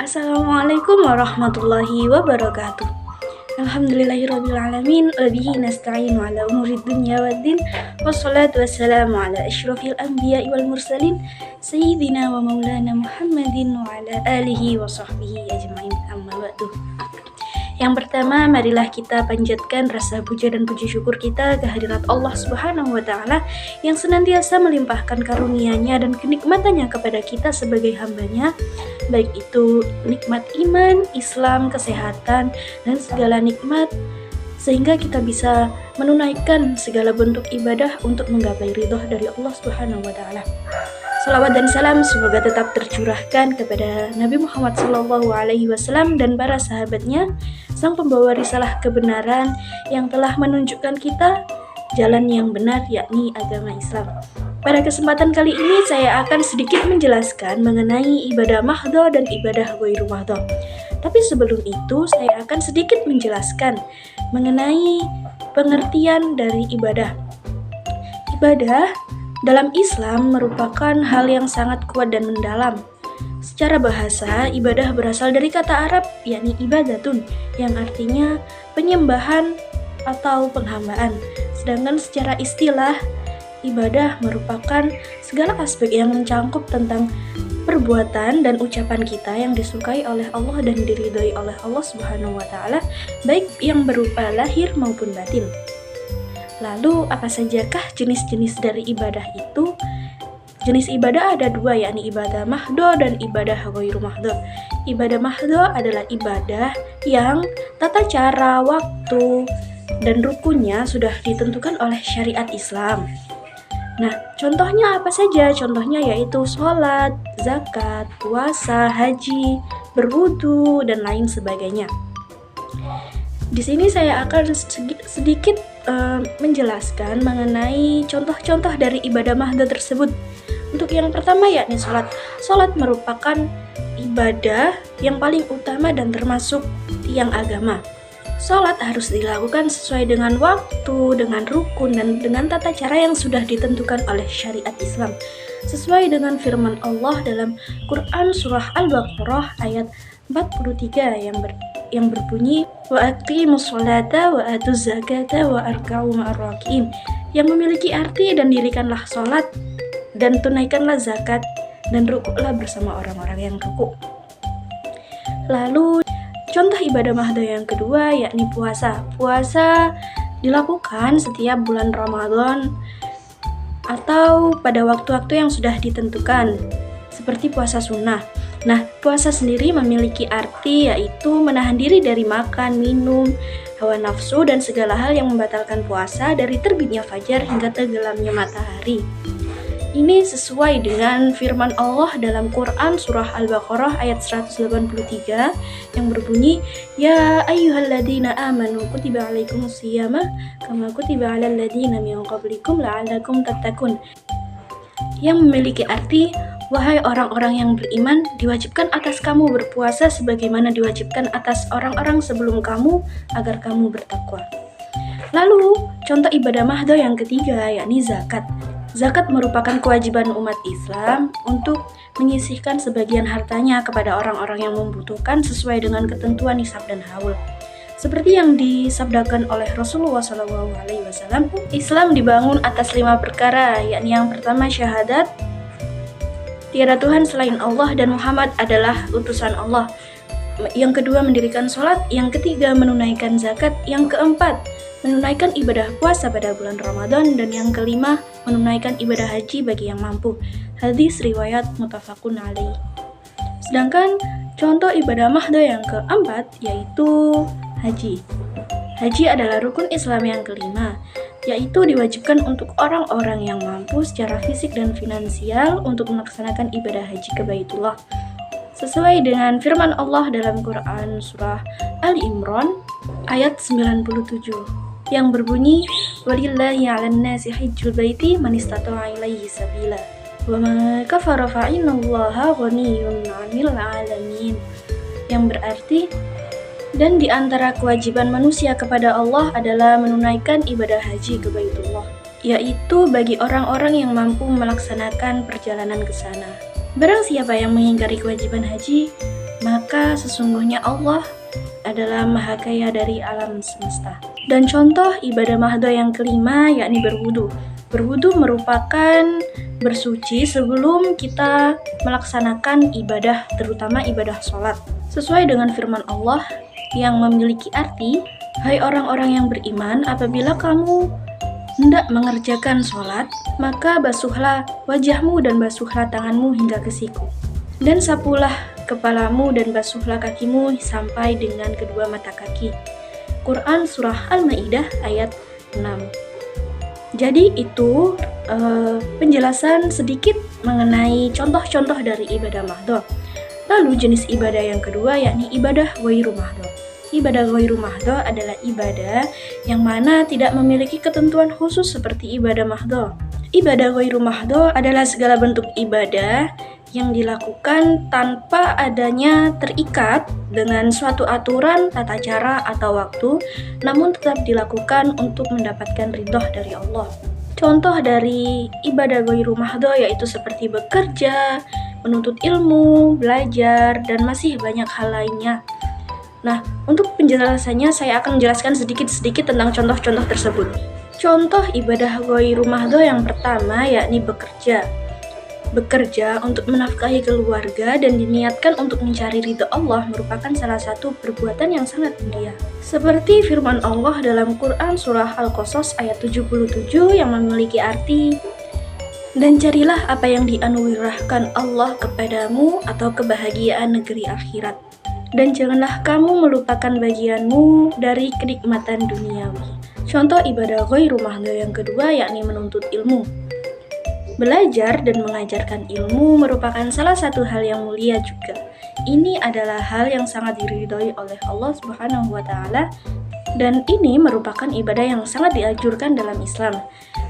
Assalamualaikum warahmatullahi wabarakatuh. Alhamdulillahirrabbilalamin. Wabihi nasta'inu ala umurid dunya waddin. Wassalatu wassalamu ala ashrafil anbiya'i wal mursalin Sayyidina wa maulana Muhammadin wa ala alihi wa sahbihi ajma'in, amma ba'du. Yang pertama, marilah kita panjatkan rasa puja dan puji syukur kita kehadirat Allah Subhanahu wa Ta'ala yang senantiasa melimpahkan karunia-Nya dan kenikmatannya kepada kita sebagai hambanya, baik itu nikmat iman, Islam, kesehatan, dan segala nikmat, sehingga kita bisa menunaikan segala bentuk ibadah untuk menggapai ridho dari Allah Subhanahu wa Ta'ala. Salawat dan salam semoga tetap tercurahkan kepada Nabi Muhammad SAW dan para sahabatnya, sang pembawa risalah kebenaran yang telah menunjukkan kita jalan yang benar, yakni agama Islam. Pada kesempatan kali ini saya akan sedikit menjelaskan mengenai ibadah mahdho dan ibadah ghairu mahdho. Tapi sebelum itu saya akan sedikit menjelaskan mengenai pengertian dari ibadah. Ibadah dalam Islam merupakan hal yang sangat kuat dan mendalam. Secara bahasa, ibadah berasal dari kata Arab, yakni ibadatun, yang artinya penyembahan atau penghambaan. Sedangkan secara istilah, ibadah merupakan segala aspek yang mencangkup tentang perbuatan dan ucapan kita yang disukai oleh Allah dan diridhoi oleh Allah Subhanahu wa Ta'ala, baik yang berupa lahir maupun batin. Lalu, apa sajakah jenis-jenis dari ibadah itu? Jenis ibadah ada dua, yakni ibadah mahdho dan ibadah ghairu mahdho. Ibadah mahdho adalah ibadah yang tata cara, waktu, dan rukunnya sudah ditentukan oleh syariat Islam. Nah, contohnya apa saja? Contohnya yaitu sholat, zakat, puasa, haji, berwudu, dan lain sebagainya. Di sini saya akan sedikit menjelaskan mengenai contoh-contoh dari ibadah mahdho tersebut. Untuk yang pertama yakni sholat. Sholat merupakan ibadah yang paling utama dan termasuk tiang agama. Sholat harus dilakukan sesuai dengan waktu, dengan rukun, dan dengan tata cara yang sudah ditentukan oleh syariat Islam. Sesuai dengan firman Allah dalam Quran Surah Al-Baqarah ayat 43 yang berbunyi wa aqimus sholata wa atuz zakata wa arka'u ma'ar raki'in, yang memiliki arti dan dirikanlah sholat dan tunaikanlah zakat dan rukuklah bersama orang-orang yang rukuk. Lalu contoh ibadah mahdho yang kedua yakni puasa. Puasa dilakukan setiap bulan Ramadan atau pada waktu-waktu yang sudah ditentukan, seperti puasa sunnah. Nah, puasa sendiri memiliki arti yaitu menahan diri dari makan, minum, hawa nafsu, dan segala hal yang membatalkan puasa dari terbitnya fajar hingga tenggelamnya matahari. Ini sesuai dengan firman Allah dalam Quran Surah Al-Baqarah ayat 183 yang berbunyi, Ya ayyuhalladzina amanu kutiba alaikumus shiyama kama kutiba alal ladzina min qablikum la'allakum tattaqun, yang memiliki arti, wahai orang-orang yang beriman, diwajibkan atas kamu berpuasa sebagaimana diwajibkan atas orang-orang sebelum kamu agar kamu bertakwa. Lalu, contoh ibadah mahdho yang ketiga yakni zakat. Zakat merupakan kewajiban umat Islam untuk menyisihkan sebagian hartanya kepada orang-orang yang membutuhkan sesuai dengan ketentuan nisab dan haul. Seperti yang disabdakan oleh Rasulullah SAW, Islam dibangun atas 5 perkara, yakni yang pertama syahadat, tiada Tuhan selain Allah dan Muhammad adalah utusan Allah. Yang kedua mendirikan sholat, yang ketiga menunaikan zakat, yang keempat menunaikan ibadah puasa pada bulan Ramadan, dan yang kelima menunaikan ibadah haji bagi yang mampu. Hadis riwayat muttafaqun alaih. Sedangkan contoh ibadah mahdho yang keempat yaitu haji. Haji adalah rukun Islam yang kelima, yaitu diwajibkan untuk orang-orang yang mampu secara fisik dan finansial untuk melaksanakan ibadah haji ke Baitullah. Sesuai dengan firman Allah dalam Quran Surah Ali Imran ayat 97 yang berbunyi, walillahi 'alan nasi hajjul baiti man istata'a ilaihi sabila wa ma kafara fa innallaha ghaniyyun 'anil 'alamin, yang berarti, dan di antara kewajiban manusia kepada Allah adalah menunaikan ibadah haji ke Baitullah, yaitu bagi orang-orang yang mampu melaksanakan perjalanan ke sana. Barang siapa yang mengingkari kewajiban haji, maka sesungguhnya Allah adalah maha kaya dari alam semesta. Dan contoh ibadah mahdoh yang kelima yakni berwudu. Berwudu merupakan bersuci sebelum kita melaksanakan ibadah, terutama ibadah sholat. Sesuai dengan firman Allah yang memiliki arti, hai orang-orang yang beriman, apabila kamu hendak mengerjakan sholat, maka basuhlah wajahmu dan basuhlah tanganmu hingga ke siku. Dan sapulah kepalamu dan basuhlah kakimu sampai dengan kedua mata kaki. Quran Surah Al-Ma'idah ayat 6. Jadi itu penjelasan sedikit mengenai contoh-contoh dari ibadah mahdoh. Lalu jenis ibadah yang kedua yakni ibadah ghairu mahdoh. Ibadah ghairu mahdoh adalah ibadah yang mana tidak memiliki ketentuan khusus seperti ibadah mahdoh. Ibadah ghairu mahdoh adalah segala bentuk ibadah yang dilakukan tanpa adanya terikat dengan suatu aturan, tata cara, atau waktu, namun tetap dilakukan untuk mendapatkan ridho dari Allah. Contoh dari ibadah ghairu mahdoh yaitu seperti bekerja, menuntut ilmu, belajar, dan masih banyak hal lainnya. Nah, untuk penjelasannya saya akan menjelaskan sedikit-sedikit tentang contoh-contoh tersebut. Contoh ibadah ghairu mahdoh yang pertama yakni bekerja. Bekerja untuk menafkahi keluarga dan diniatkan untuk mencari ridha Allah merupakan salah satu perbuatan yang sangat mulia. Seperti firman Allah dalam Quran Surah Al-Qasas ayat 77 yang memiliki arti, dan carilah apa yang dianugerahkan Allah kepadamu atau kebahagiaan negeri akhirat. Dan janganlah kamu melupakan bagianmu dari kenikmatan duniawi. Contoh ibadah ghairu mahdoh yang kedua yakni menuntut ilmu. Belajar dan mengajarkan ilmu merupakan salah satu hal yang mulia juga. Ini adalah hal yang sangat diridhoi oleh Allah Subhanahu wa taala dan ini merupakan ibadah yang sangat dianjurkan dalam Islam.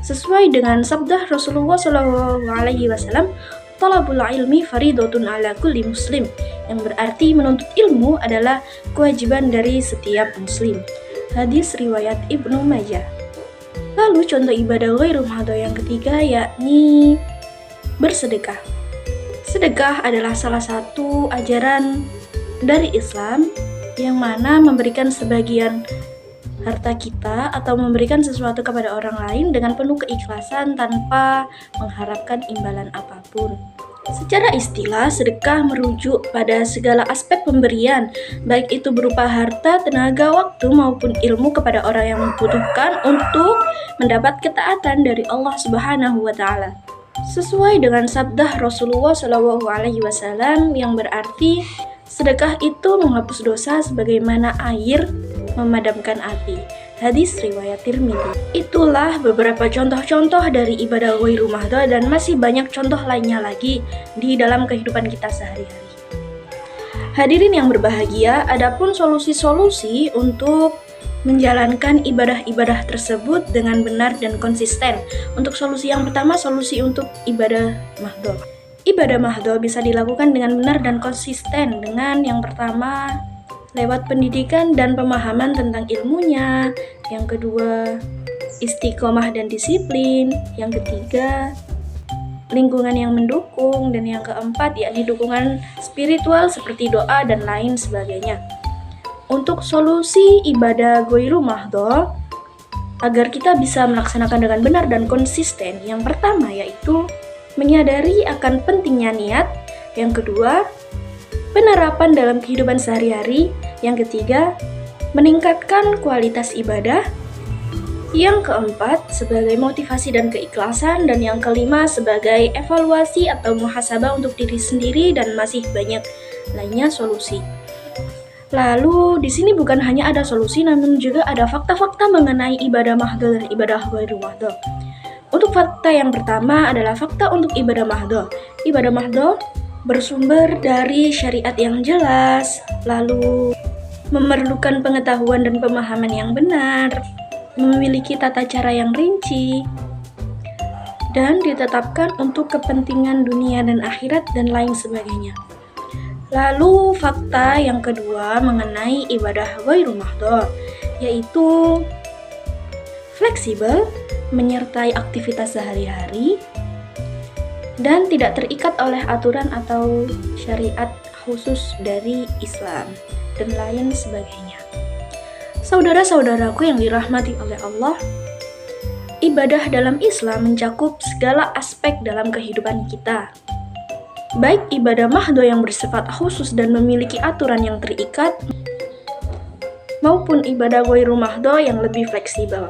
Sesuai dengan sabda Rasulullah SAW, "Talabul ilmi faridatun ala kulli muslim," yang berarti menuntut ilmu adalah kewajiban dari setiap muslim. Hadis riwayat Ibnu Majah. Lalu contoh ibadah ghairu mahdoh yang ketiga yakni bersedekah. Sedekah adalah salah satu ajaran dari Islam yang mana memberikan sebagian harta kita atau memberikan sesuatu kepada orang lain dengan penuh keikhlasan tanpa mengharapkan imbalan apapun. Secara istilah, sedekah merujuk pada segala aspek pemberian, baik itu berupa harta, tenaga, waktu, maupun ilmu kepada orang yang membutuhkan untuk mendapat ketaatan dari Allah Subhanahu wa taala. Sesuai dengan sabda Rasulullah SAW yang berarti, sedekah itu menghapus dosa sebagaimana air memadamkan api. Hadis riwayat Tirmidzi. Itulah beberapa contoh-contoh dari ibadah ghairu mahdoh dan masih banyak contoh lainnya lagi di dalam kehidupan kita sehari-hari. Hadirin yang berbahagia, adapun solusi-solusi untuk menjalankan ibadah-ibadah tersebut dengan benar dan konsisten. Untuk solusi yang pertama, solusi untuk ibadah mahdoh. Ibadah mahdoh bisa dilakukan dengan benar dan konsisten dengan yang pertama, lewat pendidikan dan pemahaman tentang ilmunya. Yang kedua, istiqomah dan disiplin. Yang ketiga, lingkungan yang mendukung. Dan yang keempat, yakni dukungan spiritual seperti doa dan lain sebagainya. Untuk solusi ibadah ghairu mahdoh, agar kita bisa melaksanakan dengan benar dan konsisten, yang pertama yaitu menyadari akan pentingnya niat. Yang kedua, penerapan dalam kehidupan sehari-hari. Yang ketiga, meningkatkan kualitas ibadah. Yang keempat, sebagai motivasi dan keikhlasan. Dan yang kelima, sebagai evaluasi atau muhasabah untuk diri sendiri dan masih banyak lainnya solusi. Lalu di sini bukan hanya ada solusi, namun juga ada fakta-fakta mengenai ibadah mahdoh dan ibadah ghairu mahdoh. Untuk fakta yang pertama adalah fakta untuk ibadah mahdoh. Ibadah mahdoh bersumber dari syariat yang jelas, lalu memerlukan pengetahuan dan pemahaman yang benar, memiliki tata cara yang rinci, dan ditetapkan untuk kepentingan dunia dan akhirat dan lain sebagainya. Lalu fakta yang kedua mengenai ibadah ghairu mahdoh, yaitu fleksibel, menyertai aktivitas sehari-hari, dan tidak terikat oleh aturan atau syariat khusus dari Islam dan lain sebagainya. Saudara-saudaraku yang dirahmati oleh Allah, ibadah dalam Islam mencakup segala aspek dalam kehidupan kita. Baik ibadah mahdo yang bersifat khusus dan memiliki aturan yang terikat, maupun ibadah ghairu mahdo yang lebih fleksibel.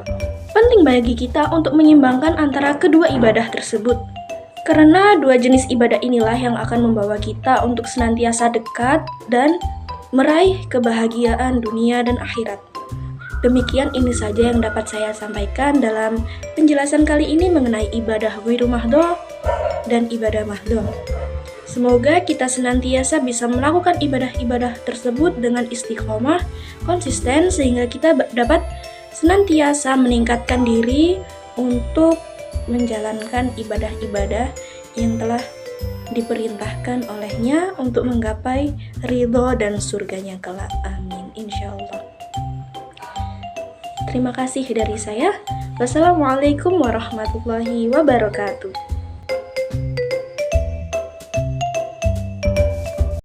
Penting bagi kita untuk menyeimbangkan antara kedua ibadah tersebut. Karena dua jenis ibadah inilah yang akan membawa kita untuk senantiasa dekat dan meraih kebahagiaan dunia dan akhirat. Demikian ini saja yang dapat saya sampaikan dalam penjelasan kali ini mengenai ibadah ghairu mahdo dan ibadah mahdo. Semoga kita senantiasa bisa melakukan ibadah-ibadah tersebut dengan istiqomah, konsisten, sehingga kita dapat senantiasa meningkatkan diri untuk menjalankan ibadah-ibadah yang telah diperintahkan olehnya untuk menggapai ridho dan surganya kelak. Amin. Insyaallah. Terima kasih dari saya. Wassalamualaikum warahmatullahi wabarakatuh.